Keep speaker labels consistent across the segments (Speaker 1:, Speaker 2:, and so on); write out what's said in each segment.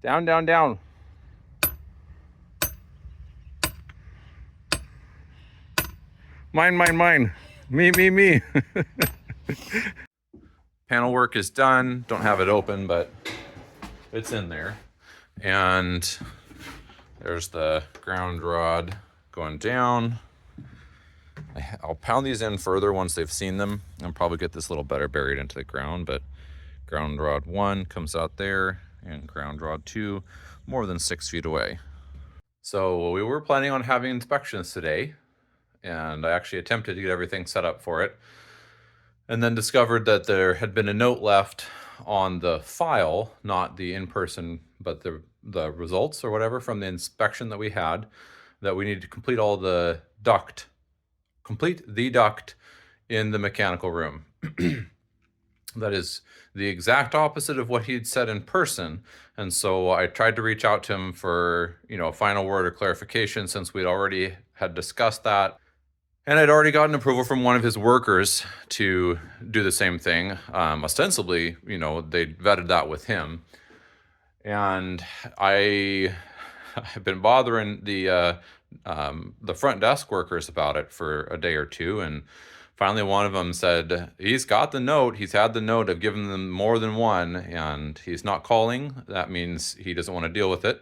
Speaker 1: Down, down, down. Mine, mine, mine. Me, me, me. Panel work is done. Don't have it open, but it's in there. And there's the ground rod going down. I'll pound these in further once they've seen them and probably get this a little better buried into the ground, but ground rod 1 comes out there and ground rod 2 more than 6 feet away. So we were planning on having inspections today, and I actually attempted to get everything set up for it, and then discovered that there had been a note left on the file, not the in-person, but the results or whatever from the inspection that we had, that we needed to complete the duct in the mechanical room. That is the exact opposite of what he'd said in person. And so I tried to reach out to him for, a final word or clarification, since we'd already had discussed that. And I'd already gotten approval from one of his workers to do the same thing. Ostensibly, they vetted that with him. And I have been bothering the front desk workers about it for a day or two, and finally one of them said he's got the note. He's had the note. I've given them more than one, and he's not calling. That means he doesn't want to deal with it,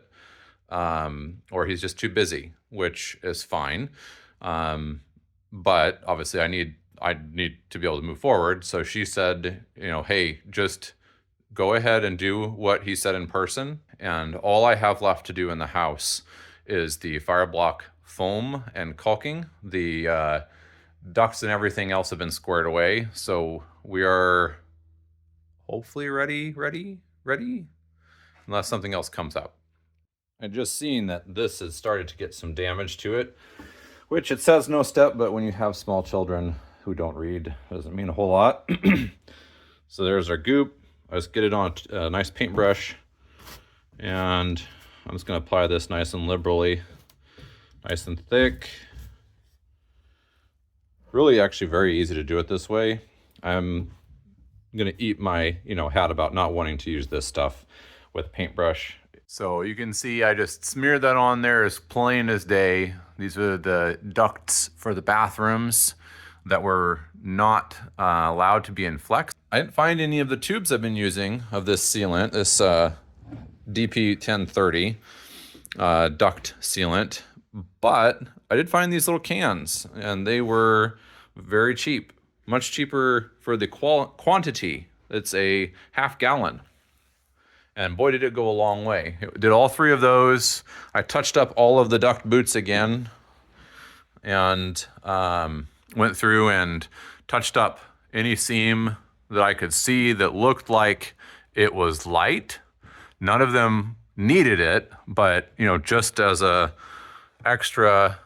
Speaker 1: or he's just too busy, which is fine. But obviously I need to be able to move forward. So she said, hey, just go ahead and do what he said in person, and all I have left to do in the house is the fire block foam and caulking. The ducts and everything else have been squared away, so we are hopefully ready, unless something else comes up. I just seen that this has started to get some damage to it, which it says no step, but when you have small children who don't read, it doesn't mean a whole lot. So there's our goop. I just get it on a nice paintbrush, and I'm just going to apply this nice and liberally, nice and thick. Really actually very easy to do it this way. I'm going to eat my, hat about not wanting to use this stuff with paintbrush. So you can see I just smeared that on there as plain as day. These are the ducts for the bathrooms that were not allowed to be in flex. I didn't find any of the tubes I've been using of this sealant, this DP 1030 duct sealant, but I did find these little cans, and they were very cheap, much cheaper for the quantity. It's a half gallon, and boy did it go a long way. It did all 3 of those. I touched up all of the duct boots again, and went through and touched up any seam that I could see that looked like it was light. None of them needed it, but just as a extra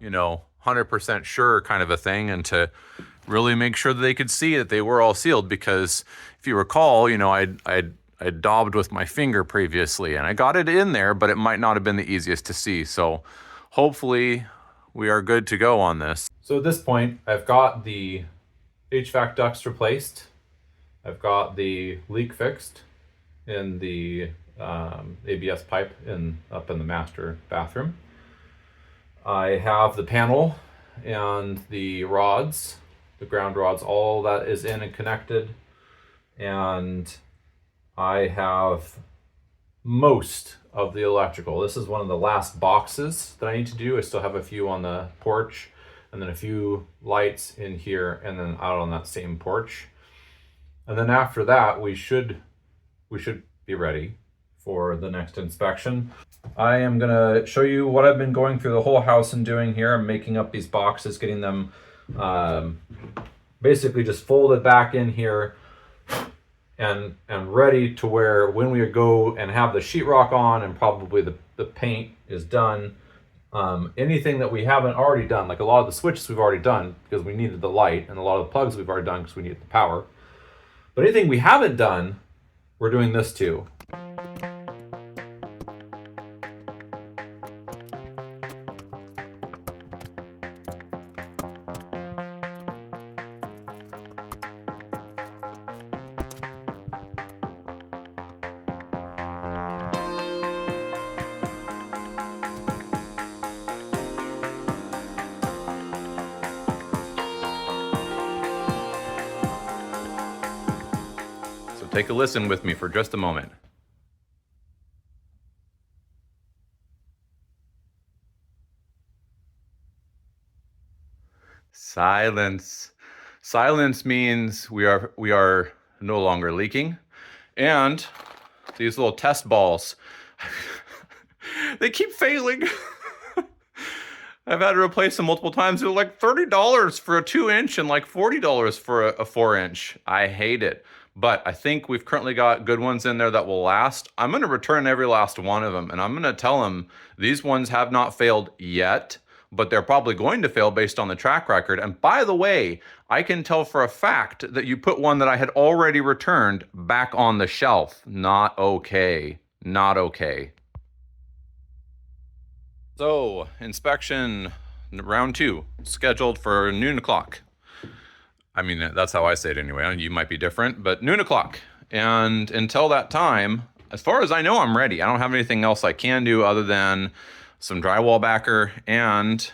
Speaker 1: 100% sure kind of a thing, and to really make sure that they could see that they were all sealed, because if you recall, I daubed with my finger previously, and I got it in there, but it might not have been the easiest to see. So hopefully we are good to go on this. So at this point, I've got the HVAC ducts replaced. I've got the leak fixed in the ABS pipe up in the master bathroom. I have the panel and the rods, the ground rods, all that is in and connected. And I have most of the electrical. This is one of the last boxes that I need to do. I still have a few on the porch, and then a few lights in here, and then out on that same porch. And then after that, we should be ready for the next inspection. I am gonna show you what I've been going through the whole house and doing here. I'm making up these boxes, getting them basically just folded back in here, and ready to where when we go and have the sheetrock on, and probably the paint is done, anything that we haven't already done, like a lot of the switches we've already done because we needed the light, and a lot of the plugs we've already done because we needed the power. But anything we haven't done, we're doing this too. take a listen with me for just a moment. Silence. Silence means we are no longer leaking. And these little test balls, they keep failing. I've had to replace them multiple times. They're like $30 for a 2-inch and like $40 for a 4-inch. I hate it. But I think we've currently got good ones in there that will last. I'm going to return every last one of them, and I'm going to tell them these ones have not failed yet, but they're probably going to fail based on the track record. And by the way, I can tell for a fact that you put one that I had already returned back on the shelf. Not okay. Not okay. So, inspection round 2, scheduled for noon o'clock. I mean, that's how I say it anyway. You might be different, but noon o'clock. And until that time, as far as I know, I'm ready. I don't have anything else I can do other than some drywall backer and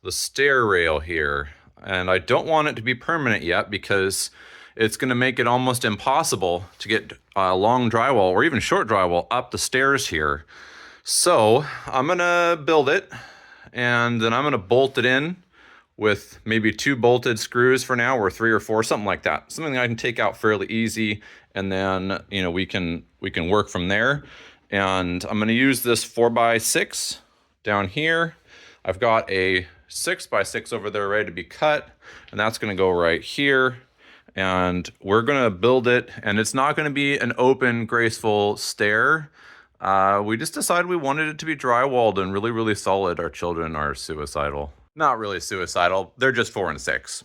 Speaker 1: the stair rail here. And I don't want it to be permanent yet because it's going to make it almost impossible to get long drywall or even short drywall up the stairs here. So I'm going to build it, and then I'm going to bolt it in with maybe 2 bolted screws for now, or 3 or 4, something like that. Something that I can take out fairly easy, and then, you know, we can work from there. And I'm going to use this 4x6 down here. I've got a 6x6 over there ready to be cut, and that's going to go right here. And we're going to build it, and it's not going to be an open, graceful stair. We just decided we wanted it to be drywalled and really, really solid. Our children are suicidal. Not really suicidal, they're just 4 and 6.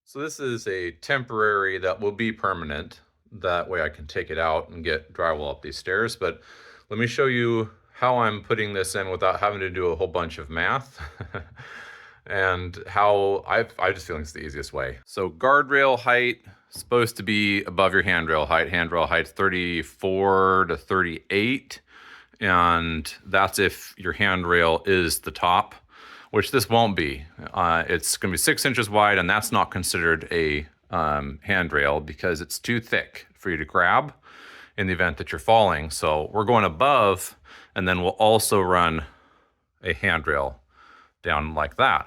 Speaker 1: So this is a temporary that will be permanent. That way I can take it out and get drywall up these stairs. But let me show you how I'm putting this in without having to do a whole bunch of math. And how I just feel it's the easiest way. So guardrail height, supposed to be above your handrail height. Handrail height 34 to 38. And that's if your handrail is the top, which this won't be. It's going to be 6 inches wide, and that's not considered a handrail because it's too thick for you to grab in the event that you're falling. So we're going above, and then we'll also run a handrail down like that.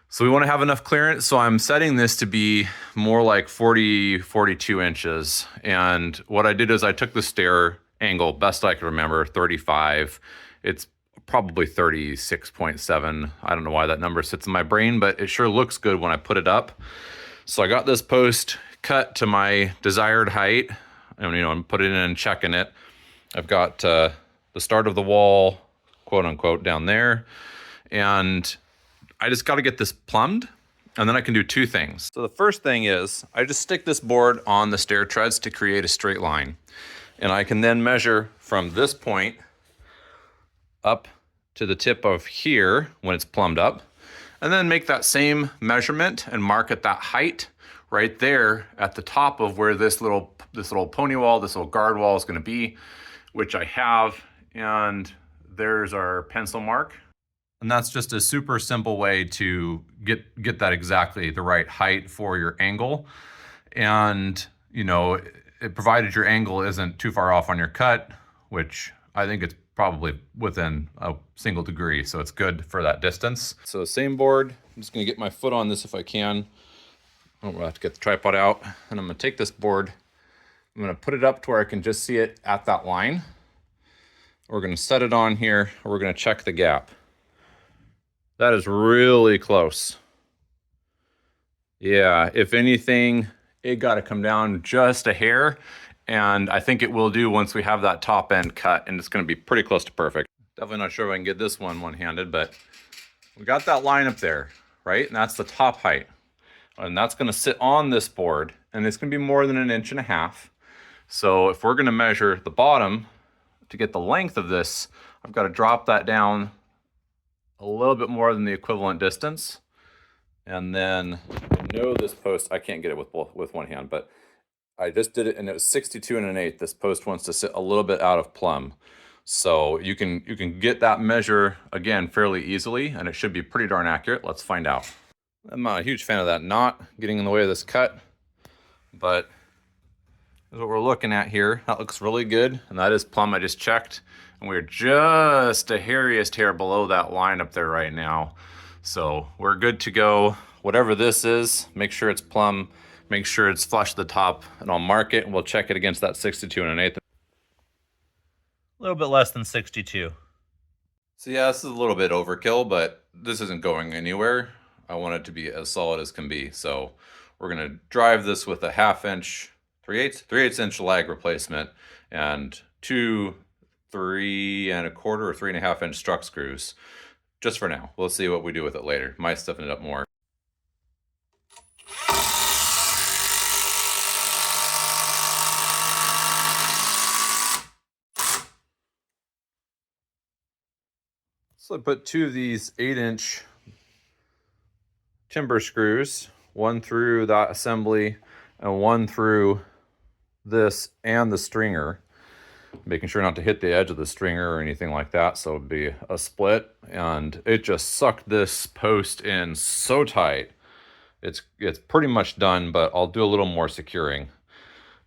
Speaker 1: So we want to have enough clearance. So I'm setting this to be more like 40, 42 inches. And what I did is I took the stair angle, best I can remember, 35. It's probably 36.7. I don't know why that number sits in my brain, but it sure looks good when I put it up. So I got this post cut to my desired height, and I'm putting it in and checking it. I've got the start of the wall, quote unquote, down there, and I just got to get this plumbed, and then I can do 2 things. So the first thing is I just stick this board on the stair treads to create a straight line, and I can then measure from this point up to the tip of here when it's plumbed up, and then make that same measurement and mark at that height right there at the top of where this little pony wall, this little guard wall is going to be, which I have. And there's our pencil mark. And that's just a super simple way to get that exactly the right height for your angle. And, provided your angle isn't too far off on your cut, which I think it's probably within a single degree, so it's good for that distance. So same board, I'm just gonna get my foot on this if I can. I'm gonna have to get the tripod out, and I'm gonna take this board, I'm gonna put it up to where I can just see it at that line. We're gonna set it on here, and we're gonna check the gap. That is really close. Yeah, if anything, it gotta come down just a hair. And I think it will do once we have that top end cut, and it's going to be pretty close to perfect. Definitely not sure if I can get this one-handed, but we got that line up there, right? And that's the top height. And that's going to sit on this board, and it's going to be more than 1.5 inches. So if we're going to measure the bottom to get the length of this, I've got to drop that down a little bit more than the equivalent distance. And then I know this post, I can't get it with one hand, but I just did it, and it was 62 1/8. This post wants to sit a little bit out of plumb. So you can get that measure, again, fairly easily, and it should be pretty darn accurate. Let's find out. I'm not a huge fan of that knot getting in the way of this cut, but is what we're looking at here. That looks really good, and that is plumb. I just checked, and we're just a hairiest hair below that line up there right now. So we're good to go. Whatever this is, make sure it's plumb, make sure it's flush to the top, and I'll mark it, and we'll check it against that 62 1/8.
Speaker 2: A little bit less than 62.
Speaker 1: So yeah, this is a little bit overkill, but this isn't going anywhere. I want it to be as solid as can be. So we're gonna drive this with a 1/2 inch, 3/8 inch lag replacement and 2 3¼ or 3½ inch struck screws. Just for now. We'll see what we do with it later. Might stiffen it up more. So I put 2 of these 8-inch timber screws, one through that assembly and one through this and the stringer, making sure not to hit the edge of the stringer or anything like that, so it'd be a split. And it just sucked this post in so tight. It's pretty much done, but I'll do a little more securing.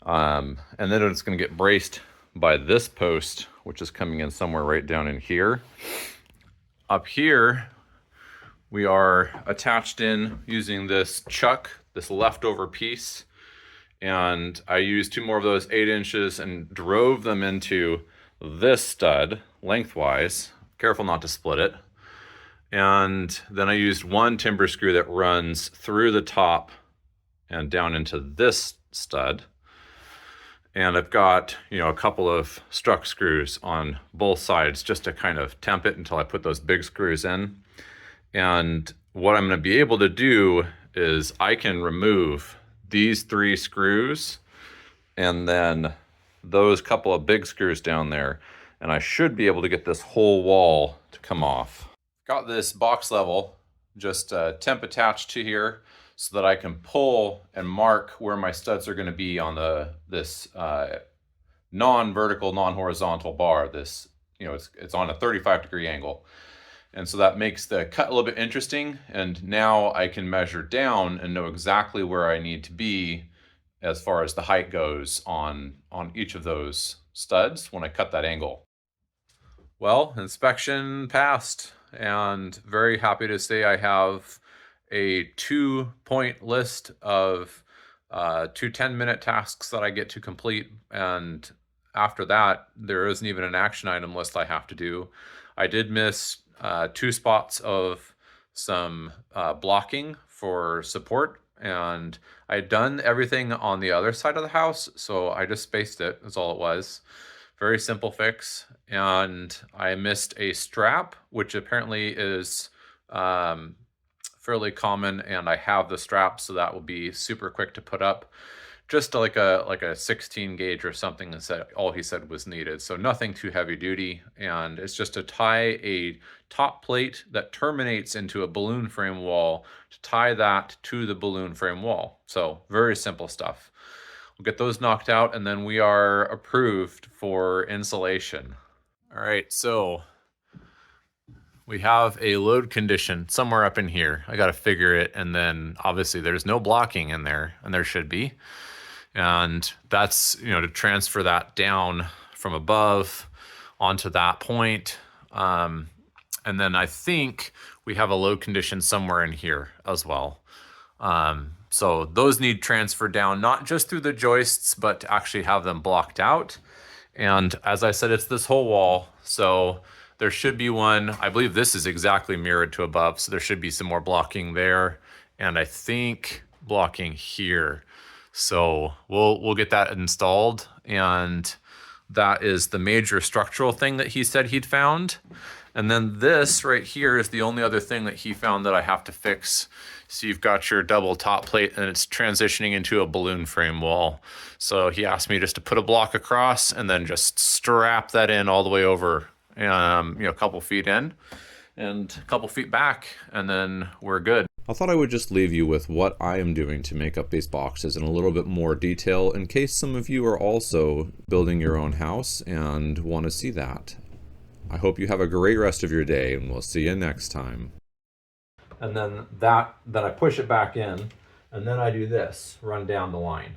Speaker 1: And then it's going to get braced by this post, which is coming in somewhere right down in here. Up here, we are attached in using this chuck, this leftover piece. And I used 2 more of those 8 inches and drove them into this stud lengthwise. Careful not to split it. And then I used 1 timber screw that runs through the top and down into this stud. And I've got, a couple of struck screws on both sides just to kind of temp it until I put those big screws in. And what I'm going to be able to do is I can remove these 3 screws and then those couple of big screws down there, and I should be able to get this whole wall to come off. Got this box level just temp attached to here so that I can pull and mark where my studs are going to be on this non-vertical, non-horizontal bar. This, it's on a 35-degree angle. And so that makes the cut a little bit interesting. And now I can measure down and know exactly where I need to be as far as the height goes on each of those studs when I cut that angle. Well, inspection passed, and very happy to say I have a 2-point list of 2 10-minute tasks that I get to complete. And after that, there isn't even an action item list I have to do. I did miss 2 spots of some blocking for support, and I had done everything on the other side of the house, so I just spaced it. That's all it was. Very simple fix. And I missed a strap, which apparently is fairly common, and I have the strap, so that will be super quick to put up. Just like a 16 gauge or something, that all he said was needed. So nothing too heavy duty, and it's just to tie a top plate that terminates into a balloon frame wall, to tie that to the balloon frame wall. So very simple stuff. We'll get those knocked out, and then we are approved for insulation. All right, so we have a load condition somewhere up in here. I got to figure it, and then obviously there's no blocking in there, and there should be. And that's, to transfer that down from above onto that point. And then I think we have a load condition somewhere in here as well. So those need transferred down, not just through the joists, but to actually have them blocked out. And as I said, it's this whole wall. So there should be one, I believe this is exactly mirrored to above. So there should be some more blocking there. And I think blocking here. So we'll get that installed, and that is the major structural thing that he said he'd found. And then this right here is the only other thing that he found that I have to fix. So you've got your double top plate, and it's transitioning into a balloon frame wall. So he asked me just to put a block across and then just strap that in all the way over, a couple feet in and a couple feet back, and then we're good. I thought I would just leave you with what I am doing to make up these boxes in a little bit more detail, in case some of you are also building your own house and want to see that. I hope you have a great rest of your day, and we'll see you next time. And then I push it back in, and then I do this, run down the line.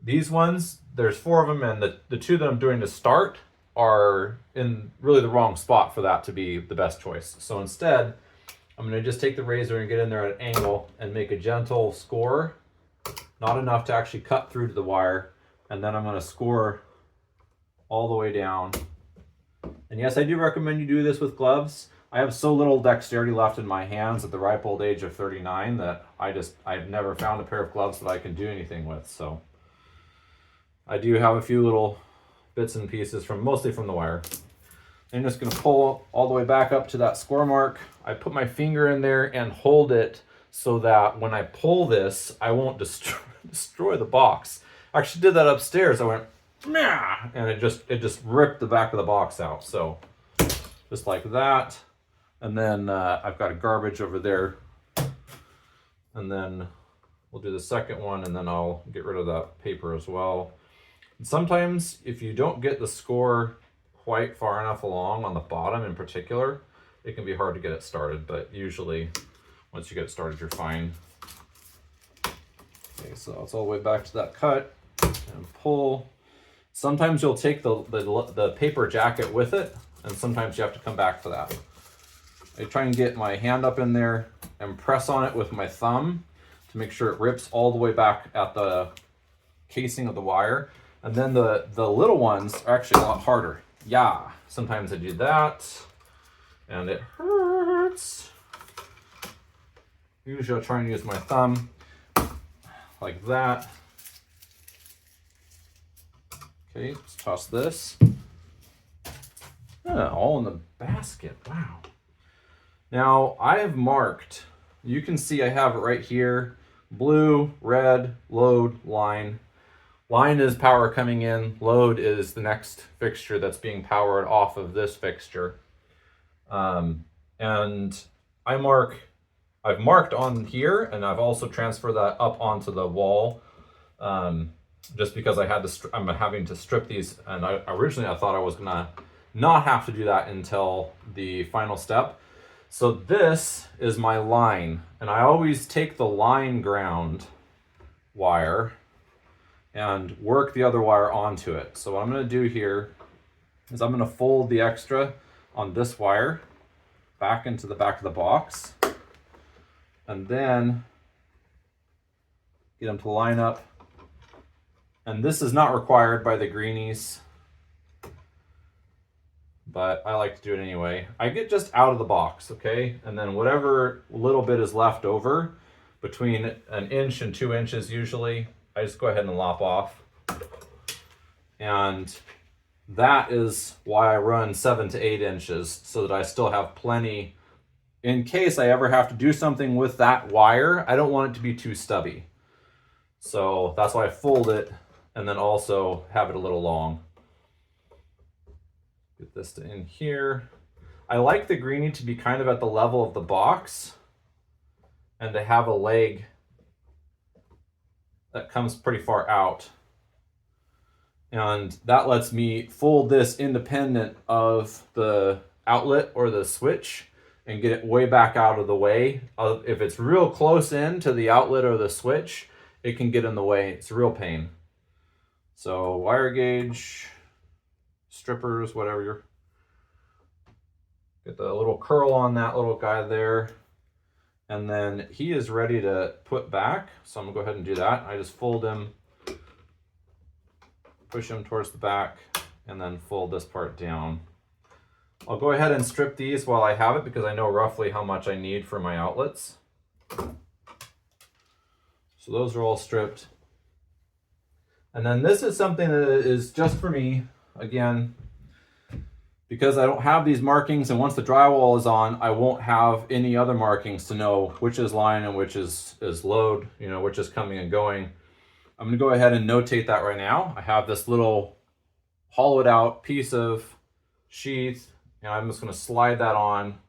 Speaker 1: These ones, there's 4 of them, and the 2 that I'm doing to start are in really the wrong spot for that to be the best choice. So instead, I'm going to just take the razor and get in there at an angle and make a gentle score, not enough to actually cut through to the wire, and then I'm going to score all the way down. And yes, I do recommend you do this with gloves. I have so little dexterity left in my hands at the ripe old age of 39 that I've never found a pair of gloves that I can do anything with. So I do have a few little bits and pieces mostly from the wire. I'm just going to pull all the way back up to that score mark. I put my finger in there and hold it so that when I pull this, I won't destroy the box. I actually did that upstairs. I went, nah, and it just ripped the back of the box out. So just like that. And then I've got a garbage over there. And then we'll do the second one, and then I'll get rid of that paper as well. And sometimes if you don't get the score quite far enough along on the bottom in particular, it can be hard to get it started, but usually once you get it started, you're fine. Okay, so it's all the way back to that cut and pull. Sometimes you'll take the paper jacket with it, and sometimes you have to come back for that. I try and get my hand up in there and press on it with my thumb to make sure it rips all the way back at the casing of the wire. And then the little ones are actually a lot harder. Yeah, sometimes I do that and it hurts. Usually I'll try and use my thumb like that. Okay, let's toss this. Yeah, all in the basket, wow. Now I have marked, you can see I have it right here, blue, red, load, line. Line is power coming in, load is the next fixture that's being powered off of this fixture. And I've marked on here, and I've also transferred that up onto the wall, just because I'm having to strip these, and originally I thought I was gonna not have to do that until the final step. So this is my line, and I always take the line ground wire and work the other wire onto it. So what I'm going to do here is I'm going to fold the extra on this wire back into the back of the box, and then get them to line up. And this is not required by the greenies, but I like to do it anyway. I get just out of the box, okay? And then whatever little bit is left over, between 1 inch and 2 inches usually, I just go ahead and lop off. And that is why I run 7 to 8 inches, so that I still have plenty in case I ever have to do something with that wire. I don't want it to be too stubby. So that's why I fold it and then also have it a little long. Get this to in here. I like the greenie to be kind of at the level of the box and to have a leg that comes pretty far out. And that lets me fold this independent of the outlet or the switch and get it way back out of the way. If it's real close in to the outlet or the switch, it can get in the way. It's a real pain. So wire gauge, strippers, whatever you're, get the little curl on that little guy there. And then he is ready to put back. So I'm gonna go ahead and do that. I just fold him, push him towards the back, and then fold this part down. I'll go ahead and strip these while I have it because I know roughly how much I need for my outlets. So those are all stripped. And then this is something that is just for me, again, because I don't have these markings, and once the drywall is on, I won't have any other markings to know which is line and which is load, which is coming and going. I'm gonna go ahead and notate that right now. I have this little hollowed out piece of sheath, and I'm just gonna slide that on,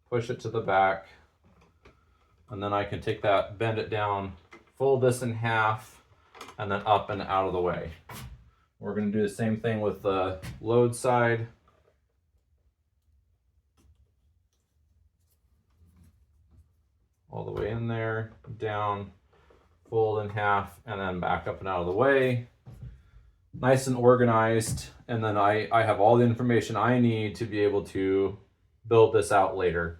Speaker 1: push it to the back, and then I can take that, bend it down, fold this in half, and then up and out of the way. We're going to do the same thing with the load side. All the way in there, down, fold in half, and then back up and out of the way. Nice and organized. And then I have all the information I need to be able to build this out later.